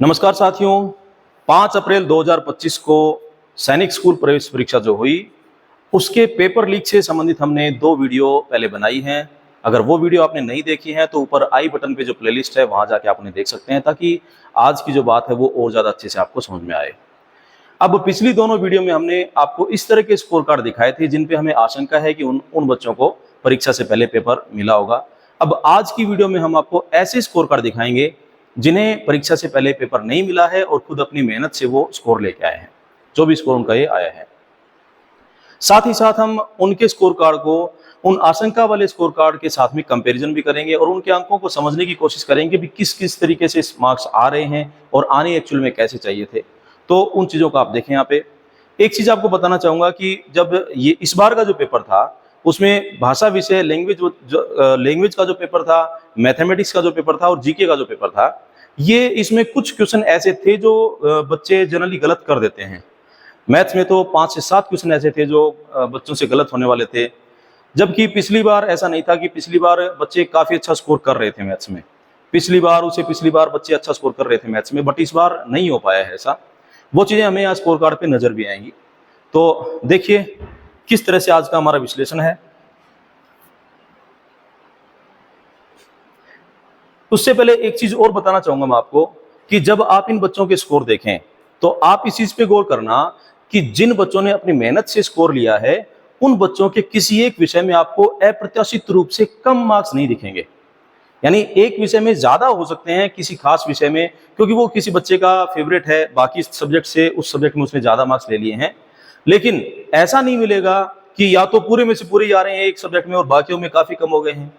नमस्कार साथियों। 5 अप्रैल 2025 को सैनिक स्कूल प्रवेश परीक्षा जो हुई उसके पेपर लीक से संबंधित हमने 2 वीडियो पहले बनाई हैं। अगर वो वीडियो आपने नहीं देखी है तो ऊपर आई बटन पे जो प्लेलिस्ट है वहां जाके आप उन्हें देख सकते हैं, ताकि आज की जो बात है वो और ज़्यादा अच्छे से आपको समझ में आए। अब पिछली दोनों वीडियो में हमने आपको इस तरह के स्कोर कार्ड दिखाए थे जिन पे हमें आशंका है कि उन बच्चों को परीक्षा से पहले पेपर मिला होगा। अब आज की वीडियो में हम आपको ऐसे स्कोर कार्ड दिखाएंगे जिन्हें परीक्षा से पहले पेपर नहीं मिला है और खुद अपनी मेहनत से वो स्कोर लेके आए हैं, जो भी स्कोर उनका ये आया है। साथ ही साथ हम उनके स्कोर कार्ड को उन आशंका वाले स्कोर कार्ड के साथ में कंपैरिजन भी करेंगे और उनके अंकों को समझने की कोशिश करेंगे भी किस किस तरीके से मार्क्स आ रहे हैं और आने एक्चुअल में कैसे चाहिए थे। तो उन चीज़ों को आप देखें। यहाँ पे एक चीज़ आपको बताना चाहूँगा कि जब ये इस बार का जो पेपर था उसमें भाषा विषय लैंग्वेज का जो पेपर था, मैथमेटिक्स का जो पेपर था और जीके का जो पेपर था, ये इसमें कुछ क्वेश्चन ऐसे थे जो बच्चे जनरली गलत कर देते हैं। मैथ्स में तो 5 से 7 क्वेश्चन ऐसे थे जो बच्चों से गलत होने वाले थे, जबकि पिछली बार ऐसा नहीं था कि पिछली बार बच्चे काफ़ी अच्छा स्कोर कर रहे थे मैथ्स में। पिछली बार बच्चे अच्छा स्कोर कर रहे थे मैथ्स में, बट इस बार नहीं हो पाया है ऐसा। वो चीज़ें हमें यहाँ स्कोर कार्ड पे नज़र भी आएंगी। तो देखिए किस तरह से आज का हमारा विश्लेषण है। उससे पहले एक चीज और बताना चाहूंगा मैं आपको कि जब आप इन बच्चों के स्कोर देखें तो आप इस चीज पे गौर करना कि जिन बच्चों ने अपनी मेहनत से स्कोर लिया है उन बच्चों के किसी एक विषय में आपको अप्रत्याशित रूप से कम मार्क्स नहीं दिखेंगे। यानी एक विषय में ज्यादा हो सकते हैं किसी खास विषय में, क्योंकि वो किसी बच्चे का फेवरेट है, बाकी सब्जेक्ट से उस सब्जेक्ट में उसने ज्यादा मार्क्स ले लिए हैं। लेकिन ऐसा नहीं मिलेगा कि या तो पूरे में से पूरे ही आ रहे हैं एक सब्जेक्ट में और बाकियों में काफी कम हो गए हैं,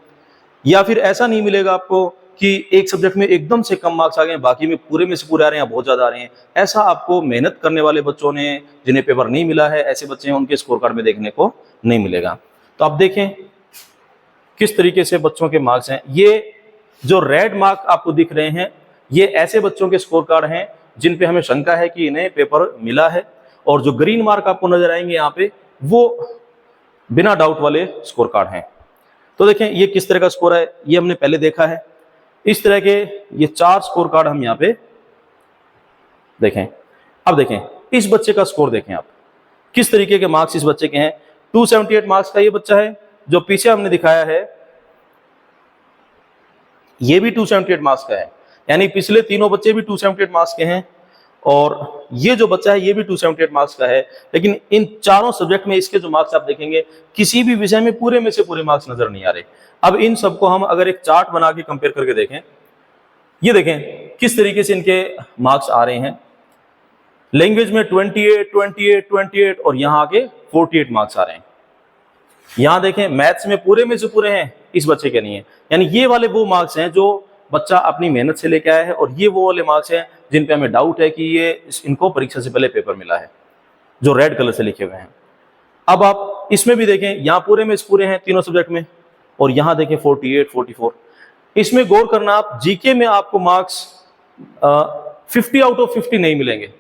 या फिर ऐसा नहीं मिलेगा आपको कि एक सब्जेक्ट में एकदम से कम मार्क्स आ गए, बाकी में से पूरे आ रहे हैं, बहुत ज्यादा आ रहे हैं। ऐसा आपको मेहनत करने वाले बच्चों ने, जिन्हें पेपर नहीं मिला है, ऐसे बच्चे हैं, उनके स्कोर कार्ड में देखने को नहीं मिलेगा। तो आप देखें किस तरीके से बच्चों के मार्क्स हैं। ये जो रेड मार्क आपको दिख रहे हैं ये ऐसे बच्चों के स्कोर कार्ड हैं जिन पे हमें शंका है कि इन्हें पेपर मिला है, और जो ग्रीन मार्क आपको नजर आएंगे यहाँ पे वो बिना डाउट वाले स्कोर कार्ड हैं। तो देखें ये किस तरह का स्कोर है, ये हमने पहले देखा है। इस तरह के ये 4 स्कोर कार्ड हम यहाँ पे देखें। अब देखें इस बच्चे का स्कोर देखें आप, किस तरीके के मार्क्स इस बच्चे के हैं। 278 मार्क्स का ये बच्चा है। जो पीछे हमने दिखाया है ये भी 278 मार्क्स का है, यानी पिछले तीनों बच्चे भी 278 मार्क्स के हैं और ये जो बच्चा है ये भी 278 मार्क्स का है। लेकिन इन चारों सब्जेक्ट में इसके जो मार्क्स आप देखेंगे किसी भी विषय में पूरे में से पूरे मार्क्स नजर नहीं आ रहे। अब इन सबको हम अगर एक चार्ट बना के कंपेयर करके देखें, ये देखें किस तरीके से इनके मार्क्स आ रहे हैं। लैंग्वेज में 28, 28, 28 और यहाँ आके 48 मार्क्स आ रहे हैं। यहाँ देखें मैथ्स में पूरे में से पूरे हैं, इस बच्चे के नहीं है। यानी ये वाले वो मार्क्स हैं जो बच्चा अपनी मेहनत से लेके आया है, और ये वो वाले मार्क्स हैं जिन पे हमें डाउट है कि ये इनको परीक्षा से पहले पेपर मिला है, जो रेड कलर से लिखे हुए हैं। अब आप इसमें भी देखें, यहाँ पूरे में पूरे हैं तीनों सब्जेक्ट में, और यहाँ देखें 48, 44। इसमें गौर करना आप, जीके में आपको मार्क्स 50 आउट ऑफ 50 नहीं मिलेंगे।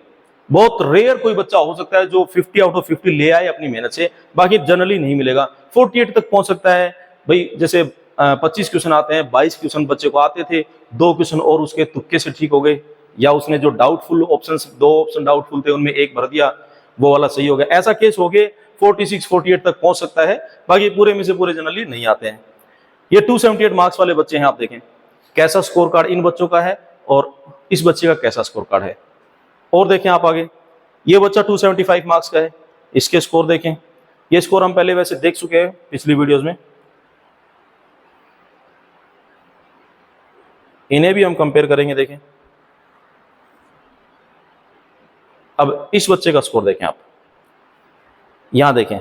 बहुत रेयर कोई बच्चा हो सकता है जो 50 आउट ऑफ 50 ले आए अपनी मेहनत से, बाकी जनरली नहीं मिलेगा। 48 तक पहुंच सकता है भाई। जैसे 25 क्वेश्चन आते हैं, 22 क्वेश्चन बच्चे को आते थे, 2 क्वेश्चन और उसके तुक्के से ठीक हो गए, या उसने जो डाउटफुल ऑप्शंस, 2 ऑप्शन डाउटफुल थे उनमें एक भर दिया, वो वाला सही हो गया। ऐसा केस हो गए 46, 48 तक पहुंच सकता है, बाकी पूरे में से पूरे जनरली नहीं आते हैं। ये 278 मार्क्स वाले बच्चे हैं। आप देखें कैसा स्कोर कार्ड इन बच्चों का है और इस बच्चे का कैसा स्कोर कार्ड है। और देखें आप आगे, ये बच्चा 275 मार्क्स का है, इसके स्कोर देखें। ये स्कोर हम पहले वैसे देख चुके हैं पिछली वीडियोस में, इन्हें भी हम कंपेयर करेंगे। देखें अब इस बच्चे का स्कोर देखें आप, यहां देखें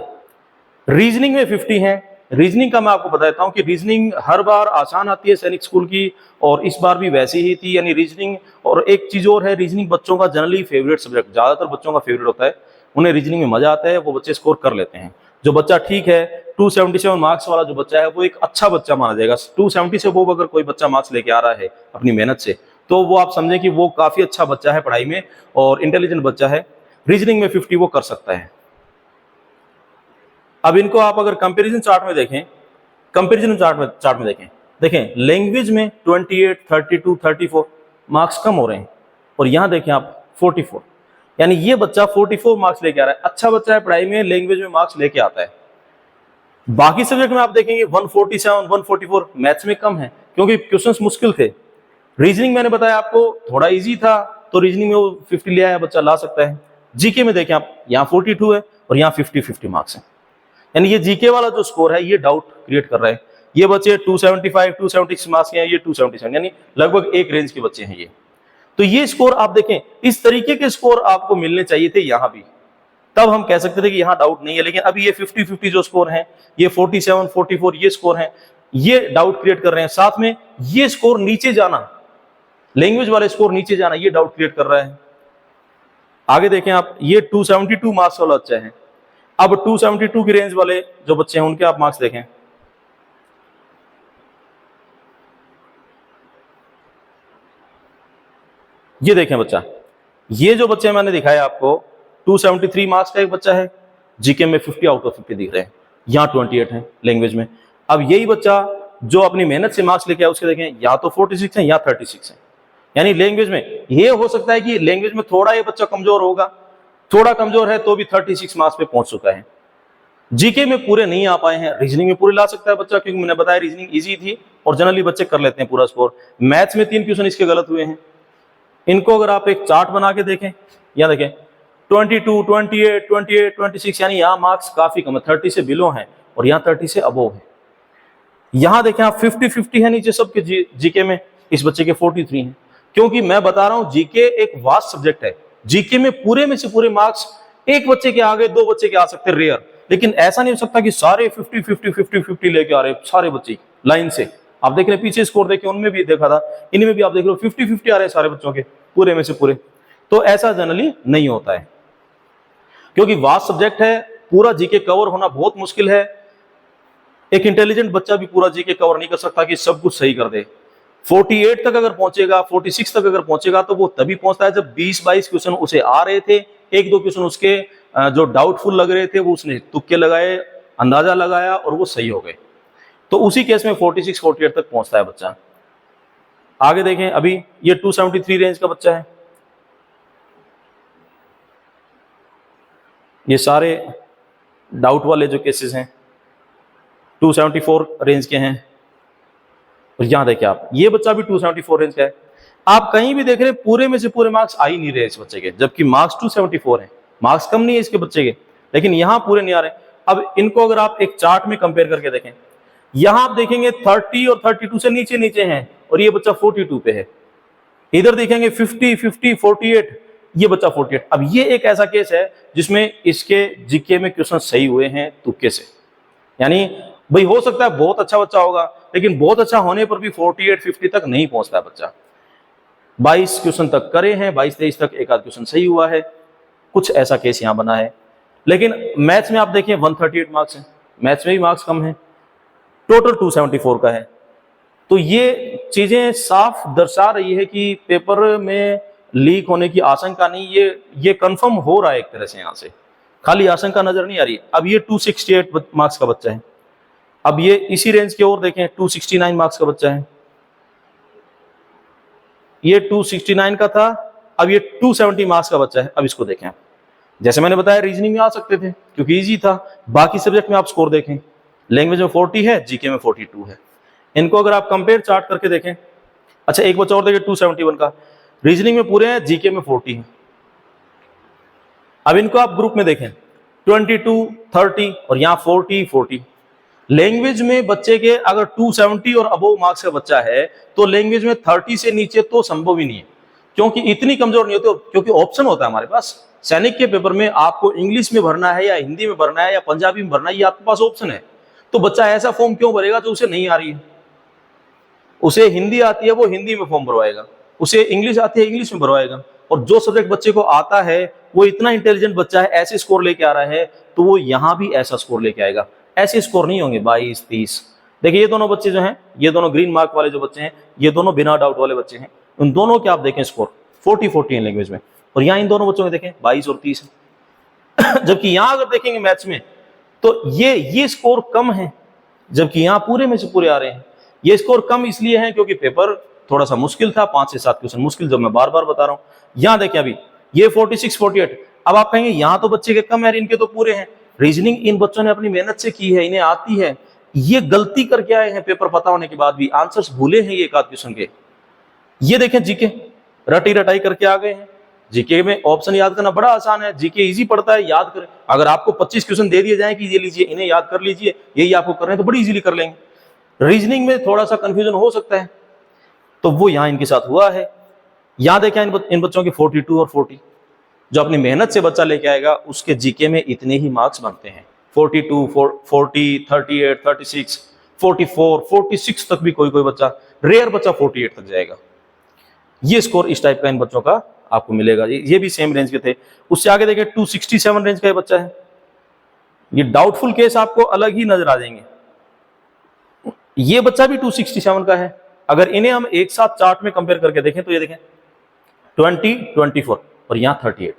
रीजनिंग में 50 है। रीजनिंग का मैं आपको बता देता हूं कि रीजनिंग हर बार आसान आती है सैनिक स्कूल की, और इस बार भी वैसी ही थी। यानी रीजनिंग, और एक चीज और है, रीजनिंग बच्चों का जनरली फेवरेट सब्जेक्ट, ज्यादातर बच्चों का फेवरेट होता है, उन्हें रीजनिंग में मजा आता है, वो बच्चे स्कोर कर लेते हैं। जो बच्चा ठीक है 277 मार्क्स वाला जो बच्चा है वो एक अच्छा बच्चा माना जाएगा। 270 से वो अगर कोई बच्चा मार्क्स लेके आ रहा है अपनी मेहनत से, तो वो आप समझें कि वो काफी अच्छा बच्चा है पढ़ाई में और इंटेलिजेंट बच्चा है। रीजनिंग में 50 वो कर सकता है। अब इनको आप अगर कंपैरिजन चार्ट में देखें, कंपैरिजन चार्ट में देखें लैंग्वेज में 28, 32, 34 मार्क्स कम हो रहे हैं, और यहाँ देखें आप 44, यानी ये बच्चा 44 मार्क्स लेके आ रहा है। अच्छा बच्चा है, पढ़ाई में लैंग्वेज में मार्क्स लेके आता है। बाकी सब्जेक्ट में आप देखेंगे 147 144, मैथ्स में कम है क्योंकि क्वेश्चंस मुश्किल थे। रीजनिंग मैंने बताया आपको थोड़ा इजी था, तो रीजनिंग में वो 50 लिया है, बच्चा ला सकता है। जीके में देखें आप, यहाँ 42 है और यहाँ 50 मार्क्स है, यानी ये जीके वाला जो स्कोर है ये डाउट क्रिएट कर रहा है। ये बच्चे 275 276 मार्क्स के हैं, ये 277, यानी लगभग एक रेंज के बच्चे हैं ये। तो ये स्कोर आप देखें, इस तरीके के स्कोर आपको मिलने चाहिए थे यहाँ भी, तब हम कह सकते थे कि यहाँ डाउट नहीं है। लेकिन अभी ये 50-50 जो स्कोर हैं, ये 47 44 ये स्कोर हैं, ये डाउट क्रिएट कर रहे हैं। साथ में ये स्कोर नीचे जाना, लैंग्वेज वाले स्कोर नीचे जाना, ये डाउट क्रिएट कर रहा है। आगे देखें आप, ये 272 मार्क्स वाला बच्चा है। अब 272 की रेंज वाले जो बच्चे हैं उनके आप मार्क्स देखें। ये देखें बच्चा, ये जो बच्चे मैंने दिखाया आपको, 273 मार्क्स का एक बच्चा है, जीके में 50 आउट ऑफ 50 दिख रहे हैं, यहाँ 28 है लैंग्वेज में। अब यही बच्चा जो अपनी मेहनत से मार्क्स लेके आया, उसके देखें, यहाँ तो 46 है, यहाँ 36 है। यानी लैंग्वेज में ये हो सकता है कि लैंग्वेज में थोड़ा ये बच्चा कमजोर होगा, थोड़ा कमजोर है तो भी 36 मार्क्स पे पहुंच चुका है। जीके में पूरे नहीं आ पाए हैं, रीजनिंग में पूरे ला सकता है बच्चा, क्योंकि मैंने बताया रीजनिंग इजी थी और जनरली बच्चे कर लेते हैं पूरा स्कोर। मैथ्स में 3 क्वेश्चन इसके गलत हुए हैं। इनको अगर आप एक चार्ट बना के देखें, यहाँ देखें 22 28 28 26, यानी यहाँ मार्क्स काफी कम है, 30 से बिलो हैं और यहाँ 30 से अबोव है। यहाँ देखें आप 50-50 है नीचे सबके जीके में, इस बच्चे के 43 हैं। क्योंकि मैं बता रहा हूं जीके एक वास्ट सब्जेक्ट है, जीके में पूरे में से पूरे मार्क्स एक बच्चे के आगे 2 बच्चे के आ सकते हैं, रेयर। लेकिन ऐसा नहीं हो सकता कि सारे 50-50 लेके आ रहे सारे बच्चे लाइन से। आप देख रहे पीछे स्कोर देखे, उनमें भी देखा था, इनमें भी आप देख लो 50-50 आ रहे हैं सारे बच्चों के, पूरे में से पूरे। तो ऐसा जनरली नहीं होता है, क्योंकि वास्ट सब्जेक्ट है, पूरा जीके कवर होना बहुत मुश्किल है। एक इंटेलिजेंट बच्चा भी पूरा जीके कवर नहीं कर सकता कि सब कुछ सही कर दे। 48 तक अगर पहुंचेगा, 46 तक अगर पहुंचेगा, तो वो तभी पहुंचता है जब 20-22 क्वेश्चन उसे आ रहे थे, 1-2 क्वेश्चन उसके जो डाउटफुल लग रहे थे वो उसने तुक्के लगाए, अंदाजा लगाया और वो सही हो गए। तो उसी केस में 46-48 तक पहुंचता है बच्चा। आगे देखें, अभी ये 273 रेंज का बच्चा है, ये सारे डाउट वाले जो केसेस हैं 274 रेंज के हैं। और यहां देखिए आप, ये बच्चा भी 274 रेंज का है। आप कहीं भी देख रहे हैं पूरे में से पूरे मार्क्स आ ही नहीं रहे इस बच्चे के, जबकि मार्क्स 274 है, मार्क्स कम नहीं है इसके बच्चे के, लेकिन यहां पूरे नहीं आ रहे। अब इनको अगर आप एक चार्ट में कंपेयर करके देखें, यहां आप देखेंगे 30 और 32 से नीचे नीचे हैं और ये बच्चा 42 पे है। इधर देखेंगे 50 50 48, ये बच्चा 48। अब ये एक ऐसा केस है जिसमें इसके जीके में क्वेश्चन सही हुए हैं तुक्के से। यानी भाई हो सकता है बहुत अच्छा बच्चा होगा, लेकिन बहुत अच्छा होने पर भी 48 50 तक नहीं पहुंचता बच्चा। 22 क्वेश्चन तक करे हैं, 22-23 तक एक आध क्वेश्चन सही हुआ है, कुछ ऐसा केस यहां बना है। लेकिन मैथ्स में आप देखें 138 मार्क्स है, मैथ्स में भी मार्क्स कम है, टोटल 274 का है। तो ये चीजें साफ दर्शा रही है कि पेपर में लीक होने की आशंका नहीं, ये कंफर्म हो रहा है एक तरह से, यहां से खाली आशंका नजर नहीं आ रही। अब ये 268 मार्क्स का बच्चा है, अब ये इसी रेंज की ओर देखें 269 मार्क्स का बच्चा है, ये 269 का था, अब ये 270 मार्क्स का बच्चा है। अब इसको देखें, जैसे मैंने बताया रीजनिंग में आ सकते थे क्योंकि इजी था, बाकी सब्जेक्ट में आप स्कोर देखें, लैंग्वेज में 40 है, जीके में 42 है। इनको अगर आप कंपेयर चार्ट करके देखें, अच्छा एक बच्चा और देखें 271 का, रीजनिंग में पूरे हैं, जीके में 40 है। अब इनको आप ग्रुप में देखें 22 30 और यहाँ 40 40। लैंग्वेज में बच्चे के अगर 270 और अबोव मार्क्स का बच्चा है तो लैंग्वेज में 30 से नीचे तो संभव ही नहीं है, क्योंकि इतनी कमजोर नहीं होती, क्योंकि ऑप्शन होता है हमारे पास। सैनिक के पेपर में आपको इंग्लिश में भरना है या हिंदी में भरना है या पंजाबी में भरना है, ये आपके पास ऑप्शन है। तो बच्चा ऐसा फॉर्म क्यों भरेगा जो उसे नहीं आ रही है? उसे हिंदी आती है वो हिंदी में फॉर्म भरवाएगा, उसे इंग्लिश आती है इंग्लिश में भरवाएगा। और जो सब्जेक्ट बच्चे को आता है वो इतना इंटेलिजेंट बच्चा है, ऐसे स्कोर लेके आ रहा है, तो वो यहां भी ऐसा स्कोर लेके आएगा। ऐसे स्कोर नहीं होंगे 22 30। देखिए ये दोनों बच्चे जो हैं, ये दोनों ग्रीन मार्क वाले जो बच्चे हैं, ये दोनों बिना डाउट वाले बच्चे हैं। उन दोनों के आप देखें स्कोर 40 40 है लैंग्वेज में, और यहाँ इन दोनों बच्चों के देखें 22 और 30 है। जबकि यहाँ अगर देखेंगे मैथ्स में तो ये स्कोर कम है, जबकि यहाँ पूरे में से पूरे आ रहे हैं। ये स्कोर कम इसलिए है क्योंकि पेपर थोड़ा सा मुश्किल था, 5 से 7 क्वेश्चन मुश्किल, जो मैं बार बार बता रहा हूं। यहाँ देखिए अभी ये 46 48। अब आप कहेंगे यहाँ तो बच्चे के कम है, इनके तो पूरे हैं। रीजनिंग इन बच्चों ने अपनी मेहनत से की है, इन्हें आती है, ये गलती करके आए हैं पेपर पता होने के बाद भी, आंसर्स भूले हैं ये एक आध क्वेश्चन के। ये देखें जीके रटी रटाई करके आ गए हैं। जीके में ऑप्शन याद करना बड़ा आसान है, जीके इजी पड़ता है, याद करें। अगर आपको 25 क्वेश्चन दे दिए जाए कि ये लीजिए इन्हें याद कर लीजिए, यही आपको कर रहे हैं, तो बड़ी इजीली कर लेंगे। रीजनिंग में थोड़ा सा कंफ्यूजन हो सकता है, तो वो यहाँ इनके साथ हुआ है। यहाँ देखें इन बच्चों के 42 और 40, जो अपनी मेहनत से बच्चा लेके आएगा उसके जीके में इतने ही मार्क्स बनते हैं। 42, 40, 38, 36, 44, 46 तक भी कोई कोई बच्चा, रेयर बच्चा 48 तक जाएगा। ये स्कोर इस टाइप का इन बच्चों का आपको मिलेगा। ये भी सेम रेंज के थे। उससे आगे देखें 267 रेंज का ये बच्चा है। ये डाउटफुल केस आपको अलग ही नजर आ जाएंगे। ये बच्चा भी 267 का है। अगर इन्हें हम एक साथ चार्ट में कंपेयर करके देखें तो ये देखें 20, 24 और यहाँ 38।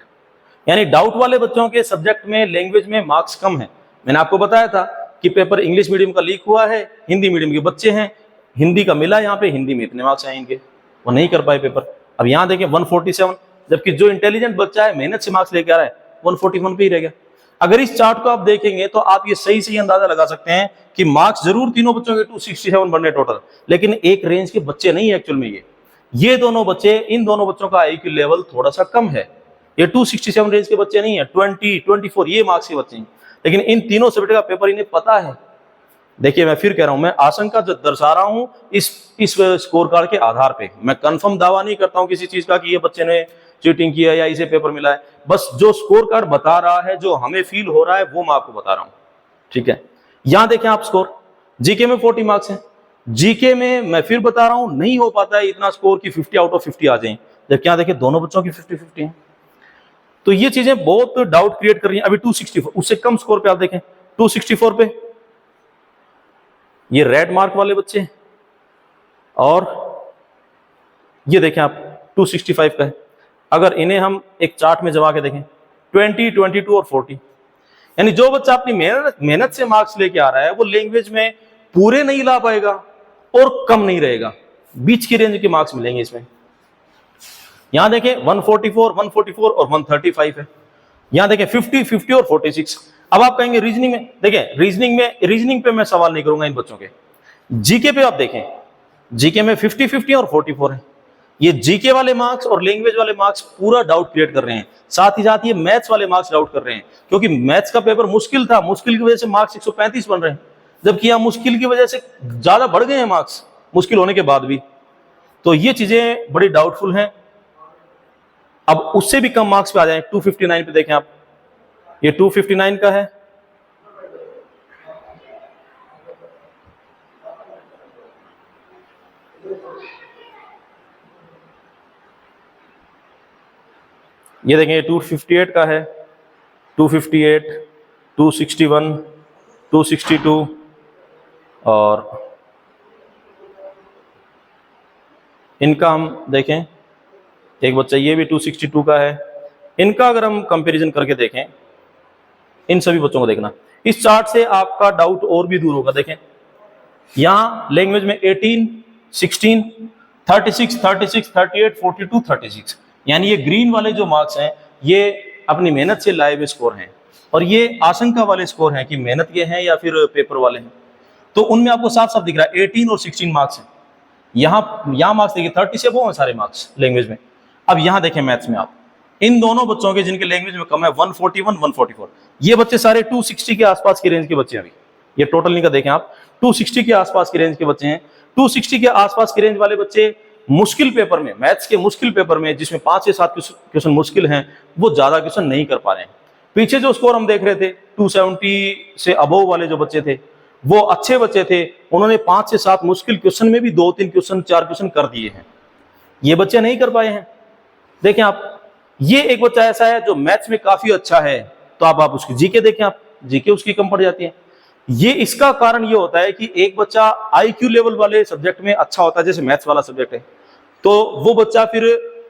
यानी डाउट वाले बच्चों के सब्जेक्ट में, लैंग्वेज में मार्क्स कम है। मैंने आपको बताया था कि पेपर इंग्लिश मीडियम का लीक हुआ है, हिंदी मीडियम के बच्चे हैं, हिंदी का मिला, यहाँ पे हिंदी में इतने मार्क्स हैं इनके, वो नहीं कर पाए पेपर। अब यहाँ देखें 147, जबकि जो इंटेलिजेंट बच्चा है मेहनत से मार्क्स लेके आ रहा है 141 पे ही रह गया। अगर इस चार्ट को आप देखेंगे तो आप ये सही सही अंदाजा लगा सकते हैं कि मार्क्स जरूर तीनों बच्चों के 267 बनने टोटल, लेकिन एक रेंज के बच्चे नहीं है एक्चुअल में। ये दोनों बच्चे, इन दोनों बच्चों का आईक्यू लेवल थोड़ा सा कम है। ये 267 रेंज के बच्चे नहीं है, 20, 24 ये मार्क्स के बच्चे हैं। लेकिन इन तीनों सब्जेक्ट का पेपर इन्हें पता है। देखिए मैं फिर कह रहा हूं, मैं आशंका जो दर्शा रहा हूं इस स्कोर कार्ड के आधार पे। मैं कंफर्म दावा नहीं करता हूं किसी चीज का कि ये बच्चे ने चीटिंग किया या इसे पेपर मिला है। बस जो स्कोर कार्ड बता रहा है, जो हमें फील हो रहा है, वो मैं आपको बता रहा हूं, ठीक है। यहां देखें आप स्कोर, जीके में 40 मार्क्स हैं। जीके में मैं फिर बता रहा हूं नहीं हो पाता है इतना स्कोर की 50 आउट ऑफ 50 आ जाए, जबकि यहां देखें दोनों बच्चों की 50-50 है। तो ये चीजें बहुत डाउट क्रिएट कर रही हैं। अभी 264, उससे कम स्कोर पे आप देखें 264 पे ये रेड मार्क वाले बच्चे, और ये देखें आप 265 का है। अगर इन्हें हम एक चार्ट में जमा के देखें 20, 22 और 40, यानी जो बच्चा अपनी मेहनत से मार्क्स लेके आ रहा है वो लैंग्वेज में पूरे नहीं ला पाएगा और कम नहीं रहेगा, बीच की रेंज के मार्क्स मिलेंगे इसमें। यहां देखें 144, 144 और 135 है। यहां देखें 50, 50 और 46। अब आप कहेंगे रीजनिंग में, देखें रीजनिंग पे मैं सवाल नहीं करूंगा इन बच्चों के। जीके पे आप देखें, जीके में 50, 50 और 44 है। ये जीके वाले मार्क्स और लैंग्वेज वाले मार्क्स पूरा डाउट क्रिएट कर रहे हैं। साथ ही साथ ये मैथ्स वाले मार्क्स डाउट कर रहे हैं, क्योंकि मैथ्स का पेपर मुश्किल था, मुश्किल की वजह से मार्क्स 135 बन रहे हैं, जबकि यहां मुश्किल की वजह से ज्यादा बढ़ गए हैं मार्क्स मुश्किल होने के बाद भी। तो ये चीजें बड़ी डाउटफुल हैं। अब उससे भी कम मार्क्स पे आ जाए 259 पे देखें आप, ये 259 का है। ये देखें 258 का है, 258, 261, 262 और इनका हम देखें, एक बच्चा ये भी 262 का है। इनका अगर हम कंपैरिजन करके देखें, इन सभी बच्चों को देखना, इस चार्ट से आपका डाउट और भी दूर होगा। देखें यहां लैंग्वेज में 18, 16, 36, 36, 38, 42, 36, यानी ये ग्रीन वाले जो मार्क्स हैं ये अपनी मेहनत से लाए हुए स्कोर हैं, और ये आशंका वाले स्कोर हैं कि मेहनत के हैं या फिर पेपर वाले हैं। तो उनमें आपको साफ साफ दिख रहा है 18 और 16 मार्क्स हैं। यहाँ मार्क्स देखिए 30 से वो हैं सारे मार्क्स लैंग्वेज में। अब यहाँ देखें मैथ्स में आप, इन दोनों बच्चों के जिनके लैंग्वेज में कम है 141, 144, ये बच्चे सारे 260 के आसपास की रेंज के बच्चे हैं। अभी ये टोटल नहीं का देखें आप, 260 के आसपास की रेंज के बच्चे हैं। 260 के आसपास की रेंज वाले बच्चे मुश्किल पेपर में, मैथ्स के मुश्किल पेपर में, जिसमें 5 से 7 क्वेश्चन मुश्किल हैं, वो ज्यादा क्वेश्चन नहीं कर पा रहे हैं। पीछे जो स्कोर हम देख रहे थे 270 से अबोव वाले जो बच्चे थे वो अच्छे बच्चे थे, उन्होंने 5 से 7 मुश्किल क्वेश्चन में भी 2-3 क्वेश्चन, 4 क्वेश्चन कर दिए हैं। ये बच्चे नहीं कर पाए हैं। देखें आप, ये एक बच्चा ऐसा है जो मैथ्स में काफी अच्छा है, तो आप उसकी जीके देखें, आप जीके उसकी कम पड़ जाती है। ये इसका कारण ये होता है कि एक बच्चा आईक्यू लेवल वाले सब्जेक्ट में अच्छा होता है, जैसे मैथ्स वाला सब्जेक्ट है, तो वो बच्चा फिर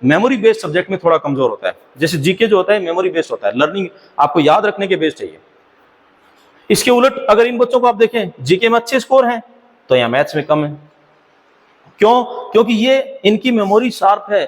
मेमोरी बेस्ड सब्जेक्ट में थोड़ा कमजोर होता है। जैसे जीके जो होता है मेमोरी बेस्ड होता है, लर्निंग आपको याद रखने के बेस्ड चाहिए। इसके उलट अगर इन बच्चों को आप देखें जीके में अच्छे स्कोर हैं तो यहाँ मैथ्स में कम है। क्यों? क्योंकि ये इनकी मेमोरी शार्प है,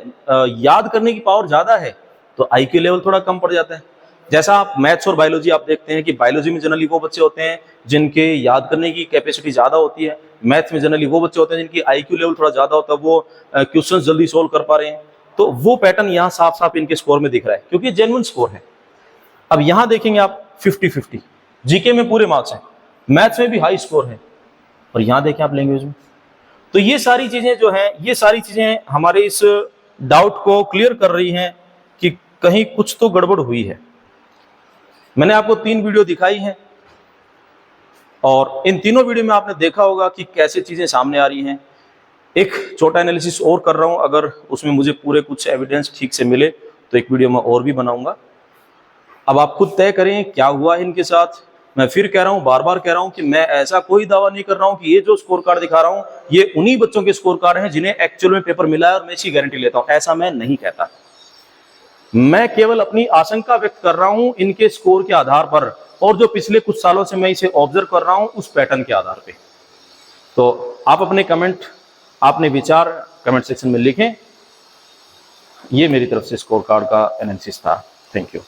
याद करने की पावर ज्यादा है, तो आईक्यू लेवल थोड़ा कम पड़ जाता है। जैसा आप मैथ्स और बायोलॉजी आप देखते हैं कि बायोलॉजी में जनरली वो बच्चे होते हैं जिनके याद करने की कैपेसिटी ज्यादा होती है, मैथ्स में जनरली वो बच्चे होते हैं जिनकी आईक्यू लेवल थोड़ा ज्यादा होता है, वो क्वेश्चंस जल्दी सोल्व कर पा रहे हैं। तो वो पैटर्न यहाँ साफ साफ इनके स्कोर में दिख रहा है, क्योंकि जेन्युइन स्कोर है। अब यहाँ देखेंगे आप 50-50, जीके में पूरे मार्क्स हैं, मैथ्स में भी हाई स्कोर है, और यहाँ देखें आप लैंग्वेज में। तो ये सारी चीजें जो हैं, ये सारी चीजें हमारे इस डाउट को क्लियर कर रही हैं कि कहीं कुछ तो गड़बड़ हुई है। मैंने आपको 3 वीडियो दिखाई हैं, और इन तीनों वीडियो में आपने देखा होगा कि कैसे चीजें सामने आ रही हैं। एक छोटा एनालिसिस और कर रहा हूं, अगर उसमें मुझे पूरे कुछ एविडेंस ठीक से मिले तो एक वीडियो मैं और भी बनाऊंगा। अब आप खुद तय करें क्या हुआ है इनके साथ। मैं फिर कह रहा हूं, बार बार कह रहा हूं कि मैं ऐसा कोई दावा नहीं कर रहा हूं कि ये जो स्कोर कार्ड दिखा रहा हूं ये उन्हीं बच्चों के स्कोर कार्ड हैं जिन्हें एक्चुअल में पेपर मिला है, और मैं इसकी गारंटी लेता हूं, ऐसा मैं नहीं कहता। मैं केवल अपनी आशंका व्यक्त कर रहा हूं इनके स्कोर के आधार पर, और जो पिछले कुछ सालों से मैं इसे ऑब्जर्व कर रहा हूं उस पैटर्न के आधार पे। तो आप अपने कमेंट, आपने विचार कमेंट सेक्शन में लिखें। ये मेरी तरफ से स्कोर कार्ड का एनालिसिस था। Thank you.